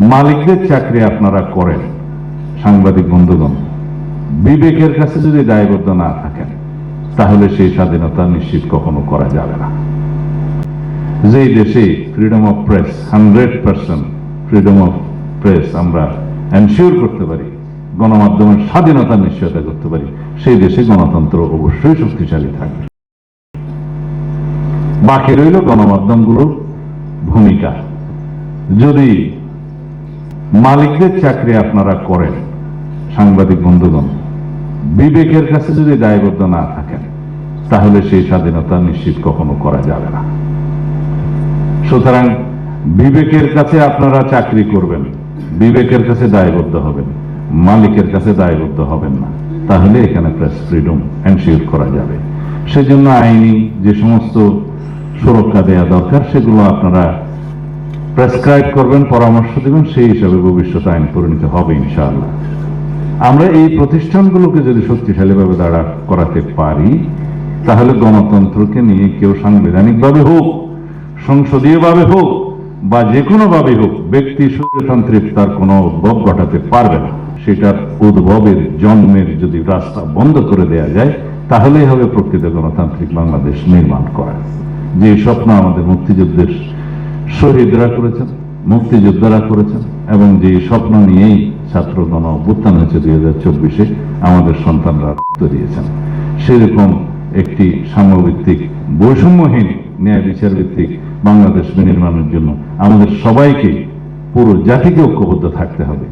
মালিকদের চাকরি আপনারা করেন, সাংবাদিক বন্ধুগণ, বিবেকের কাছে যদি দায়বদ্ধ না থাকেন তাহলে সেই স্বাধীনতা নিশ্চিত কখনো করা যাবে না। যেই দেশে freedom of press 100% freedom of press আমরা এনশিওর করতে পারি, গণমাধ্যমের স্বাধীনতা নিশ্চয়তা করতে পারি, সেই দেশে গণতন্ত্র অবশ্যই শক্তিশালী থাকবে। বাকি রইল গণমাধ্যমগুলোর ভূমিকা। যদি মালিকদের চাকরি আপনারা করেন, সাংবাদিক বন্ধুগণ, বিবেকের কাছে যদি দায়বদ্ধ না থাকেন তাহলে সেই স্বাধীনতা নিশ্চিত কখনো করা যাবে না। সুতরাং বিবেকের কাছে আপনারা চাকরি করবেন, বিবেকের কাছে দায়বদ্ধ হবেন, মালিকের কাছে দায়বদ্ধ হবেন না, তাহলে এখানে প্রেস ফ্রিডম এনশিওর করা যাবে। সেজন্য আইনি যে সমস্ত সুরক্ষা দেওয়া দরকার সেগুলো আপনারা প্রেসক্রাইব করবেন, পরামর্শ দেবেন, সেই হিসাবে ভবিষ্যতে আইন পরিণত হবে ইনশাআল্লাহ। আমরা এই প্রতিষ্ঠানগুলোকে যদি শক্তিশালীভাবে দাঁড়া করাতে পারি তাহলে গণতন্ত্রকে নিয়ে কেউ সাংবিধানিকভাবে হোক, সংসদীয়ভাবে হোক বা যে কোনোভাবে হোক ব্যক্তি স্বৈরতন্ত্রের কোনো উদ্ভব ঘটাতে পারবে না। সেটার উদ্ভবের জন্মের যদি রাস্তা বন্ধ করে দেয়া যায় তাহলেই হবে প্রকৃত গণতান্ত্রিক বাংলাদেশ নির্মাণ করা। যে স্বপ্ন আমাদের মুক্তিযুদ্ধের শহীদরা করেছেন, মুক্তিযোদ্ধারা করেছেন এবং যে স্বপ্ন নিয়েই ছাত্র গণ অভ্যুত্থান হয়েছে 2024-এ আমাদের সন্তানরা রক্ত দিয়েছেন, সেরকম একটি সাম্যভিত্তিক বৈষম্যহীন ন্যায় বিচার ভিত্তিক বাংলাদেশ নির্মাণের জন্য আমাদের সবাইকে, পুরো জাতিকে ঐক্যবদ্ধ থাকতে হবে।